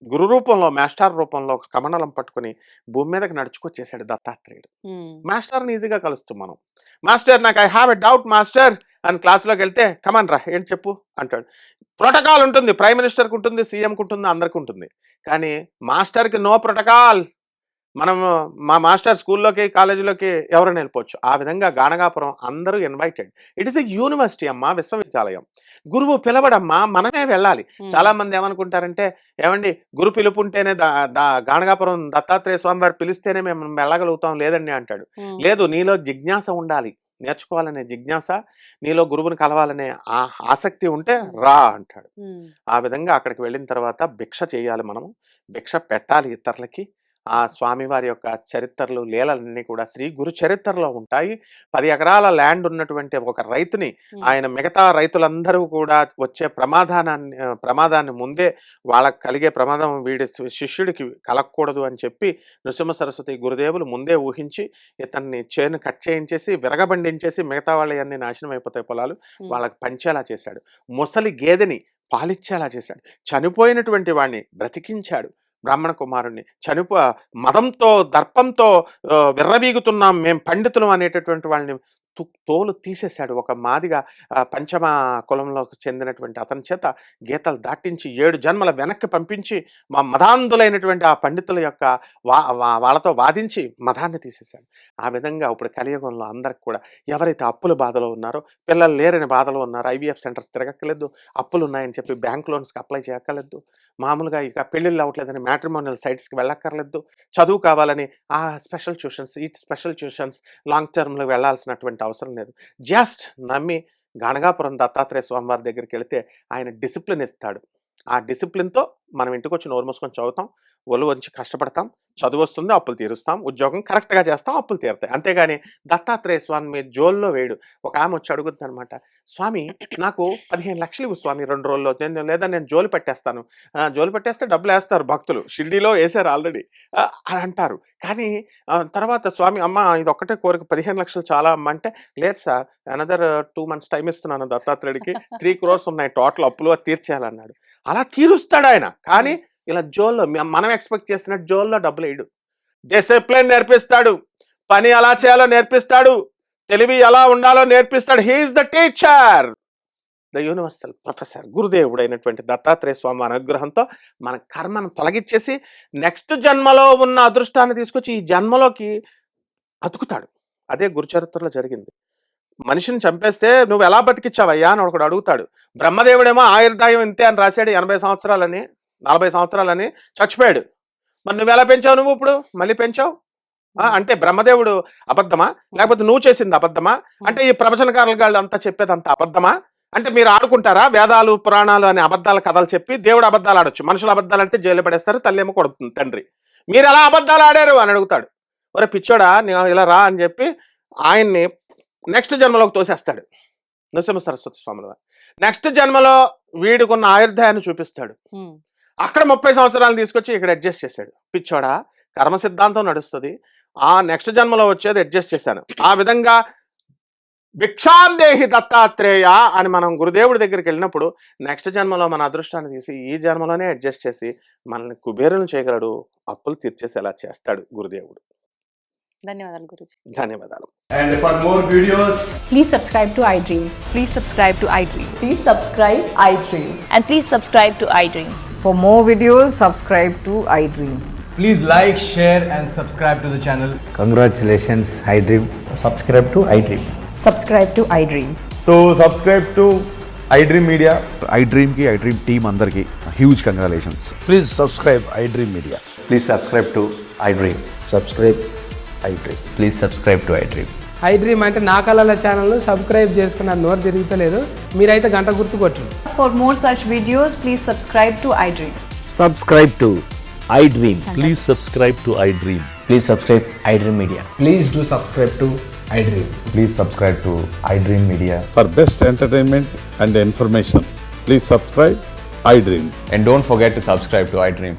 గురు రూపంలో మాస్టర్ రూపంలో ఒక కమండలం పట్టుకొని భూమి మీదకి నడుచుకొచ్చేసాడు దత్తాత్రేయుడు. హ్మ్. మాస్టర్ని ఈజీగా కలుస్తాం మనం. "మాస్టర్ నాకు I have a doubt master" అని క్లాస్‌లోకి వెళ్తే "కమాన్ రా ఏంటి చెప్పు" అంటాడు. ప్రోటోకాల్ ఉంటుంది. ప్రైమ్ మినిస్టర్‌కి ఉంటుంది, సీఎంకి ఉంటుంది, అందరికి ఉంటుంది. కానీ మాస్టర్‌కి నో ప్రోటోకాల్. మనము మా మాస్టర్ స్కూల్లోకి, కాలేజీలోకి ఎవరైనా వెళ్ళిపోవచ్చు. ఆ విధంగా గాణగాపురం అందరూ invited. It is a university అమ్మా, విశ్వవిద్యాలయం. గురువు పిలవడమ్మా, మనమే వెళ్ళాలి. హ్మ్. చాలామంది ఏమనుకుంటారంటే, ఏవండి గురు పిలుపుంటేనే ద ద గాణగాపురం దత్తాత్రేయ స్వామి వారు పిలిస్తేనే మేము వెళ్ళగలుగుతాం లేదండి అంటాడు. హ్మ్. లేదు, నీలో జిజ్ఞాస ఉండాలి. నేర్చుకోవాలనే జిజ్ఞాస, నీలో గురువుని కలవాలనే ఆసక్తి ఉంటే హ్మ్. రా అంటాడు. హ్మ్. ఆ విధంగా అక్కడికి వెళ్ళిన తర్వాత భిక్ష చేయాలి మనము. భిక్ష పెట్టాలి ఇతరులకి. ఆ ఓకే. స్వామివారి యొక్క చరిత్రలు, లీలలన్నీ కూడా శ్రీ గురు చరిత్రలో ఉంటాయి. 10 ఎకరాల ల్యాండ్ ఉన్నటువంటి ఒక రైతుని హ్మ్. ఆయన మిగతా రైతులందరూ కూడా వచ్చే ప్రమాదాన్ని ముందే వాళ్ళకి కలిగే ప్రమాదం వీడి శిష్యుడికి కలగకూడదు అని చెప్పి నృసింహ సరస్వతి గురుదేవులు ముందే ఊహించి ఇతన్ని చేను కట్ చేయించేసి, విరగబండించేసి మిగతా వాళ్ళయన్నీ నాశనం అయిపోతాయి పొలాలు. హ్మ్. వాళ్ళకి పంచేలా చేశాడు. ముసలి గేదెని పాలిచ్చేలా చేశాడు. చనిపోయినటువంటి వాడిని బ్రతికించాడు. బ్రాహ్మణ కుమారుడిని మదంతో, దర్పంతో విర్రవీగుతున్నాం మేం పండితులం అనేటటువంటి వాళ్ళని తోలు తీసేశాడు. ఒక మాదిగ పంచమ కులంలోకి చెందినటువంటి అతని చేత గీతలు దాటించి 7 జన్మల వెనక్కి పంపించి మదాంధులైనటువంటి ఆ పండితుల యొక్క వాళ్ళతో వాదించి మదాన్ని తీసేశాడు. ఆ విధంగా ఇప్పుడు కలియుగంలో అందరికి కూడా ఎవరైతే అప్పుల బాధలో ఉన్నారో, పిల్లలు లేరని బాధలో ఉన్నారో, ఐవీఎఫ్ సెంటర్స్ తిరగక్కర్లేదు, అప్పులు ఉన్నాయని చెప్పి బ్యాంక్ లోన్స్కి అప్లై చేయక్కర్లేదు, మామూలుగా ఇక పెళ్ళిళ్ళు అవ్వట్లేదని మ్యాట్రిమోనియల్ సైట్స్కి వెళ్ళక్కర్లేదు, చదువు కావాలని ఆ స్పెషల్ ట్యూషన్స్, ఈ స్పెషల్ ట్యూషన్స్ లాంగ్ టర్మ్లో వెళ్ళాల్సినటువంటి అవసరం లేదు. జస్ట్ నమ్మి గణగాపురం దత్తాత్రేయ స్వామివారి దగ్గరికి వెళితే ఆయన డిసిప్లిన్ ఇస్తాడు. ఆ డిసిప్లిన్తో మనం ఇంటికి వచ్చి నోరు మూసుకొని చదువుతాం, ఒళ్ళు వంచి కష్టపడతాం, చదువు వస్తుంది, అప్పులు తీరుస్తాం, ఉద్యోగం కరెక్ట్గా చేస్తాం, అప్పులు తీరుతాయి. అంతేగాని దత్తాత్రేయ స్వామి మీద జోల్లో వేయడు. ఒక ఆమె వచ్చి అడుగుద్ది అనమాట, స్వామి నాకు 15 లక్షలు ఇవ్వు స్వామి 2 రోజుల్లో, లేదా నేను జోలు పెట్టేస్తాను. జోలు పెట్టేస్తే డబ్బులు వేస్తారు భక్తులు, షిర్డీలో వేసారు ఆల్రెడీ అని అంటారు. కానీ తర్వాత స్వామి అమ్మ ఇది ఒక్కటే కోరిక 15 లక్షలు చాలా అమ్మ అంటే, లేదు సార్ అనదర్ 2 months టైం ఇస్తున్నాను దత్తాత్రేయుడికి, 3 crores ఉన్నాయి టోటల్ అప్పులు, అది తీర్చేయాలన్నాడు. అలా తీరుస్తాడు ఆయన. కానీ ఇలా జోల్లో మనం ఎక్స్పెక్ట్ చేసినట్టు జోల్లో డబ్బులు వేయడు. డిసిప్లిన్ నేర్పిస్తాడు, పని ఎలా చేయాలో నేర్పిస్తాడు, తెలివి ఎలా ఉండాలో నేర్పిస్తాడు. He is the teacher, the universal professor. గురుదేవుడు అయినటువంటి దత్తాత్రేయ స్వామి అనుగ్రహంతో మన కర్మను తొలగించేసి నెక్స్ట్ జన్మలో ఉన్న అదృష్టాన్ని తీసుకొచ్చి ఈ జన్మలోకి అతుకుతాడు. అదే గురుచరిత్రలో జరిగింది. మనిషిని చంపేస్తే నువ్వు ఎలా బతికిచ్చావయ్యా అని ఒకడు అడుగుతాడు. బ్రహ్మదేవుడేమో ఆయుర్దాయం ఇంతే అని రాశాడు, 80 సంవత్సరాలని 40 సంవత్సరాలని చచ్చిపోయాడు. మరి నువ్వు ఎలా పెంచావు, నువ్వు ఇప్పుడు మళ్ళీ పెంచావు అంటే బ్రహ్మదేవుడు అబద్ధమా, లేకపోతే నువ్వు చేసింది అబద్ధమా, అంటే ఈ ప్రవచనకారులు అంతా చెప్పేది అంత అబద్ధమా, అంటే మీరు ఆడుకుంటారా వేదాలు పురాణాలు అనే అబద్ధాల కథలు చెప్పి? దేవుడు అబద్ధాలు ఆడొచ్చు, మనుషులు అబద్ధాలు ఆడితే జైలు పడేస్తారు, తల్లేమో కొడుతుంది తండ్రి. మీరు ఎలా అబద్ధాలు ఆడారు అని అడుగుతాడు. ఒరే పిచ్చోడా ఇలా రా అని చెప్పి ఆయన్ని నెక్స్ట్ జన్మలోకి తోసేస్తాడు నృసింహ సరస్వతి స్వాముల వారు. నెక్స్ట్ జన్మలో వీడికున్న ఆయుర్దాయాన్ని చూపిస్తాడు. అక్కడ 30 సంవత్సరాలు తీసుకొచ్చి ఇక్కడ అడ్జస్ట్ చేశాడు. పిచ్చోడా కర్మ సిద్ధాంతం నడుస్తుంది, ఆ నెక్స్ట్ జన్మలో వచ్చేది అడ్జస్ట్ చేశాను. ఆ విధంగా భిక్షాందేహి దత్తాత్రేయ అని మనం గురుదేవుడి దగ్గరికి వెళ్ళినప్పుడు నెక్స్ట్ జన్మలో మన అదృష్టాన్ని తీసి ఈ జన్మలోనే అడ్జస్ట్ చేసి మనల్ని కుబేరులను చేయగలడు, అప్పులు తీర్చేసేలా చేస్తాడు గురుదేవుడు. ధన్యవాదాలు గురుజీ. ధన్యవాదాలు. And for more videos, Please subscribe to iDream. Please subscribe to iDream. Please subscribe iDream. And please subscribe to iDream. For more videos, subscribe to iDream. please like, share and subscribe to the channel. Congratulations, iDream. Subscribe to iDream. Subscribe to iDream. So subscribe to iDream Media. iDream ki iDream team andarki huge congratulations. Please subscribe iDream Media. Please subscribe to iDream. Subscribe iDream. Please subscribe to iDream. iDream అంటే నా కళల ఛానల్ను subscribe చేసుకున్న నోరు తిరుగుతలేదు, మీరైతే గంట గుర్తు కొట్టండి. For more such videos, please subscribe to iDream. Subscribe to iDream. Please subscribe to iDream. Please subscribe iDream Media. Please do subscribe to iDream. Please subscribe to iDream Media. For best entertainment and information, please subscribe iDream. And don't forget to subscribe to iDream.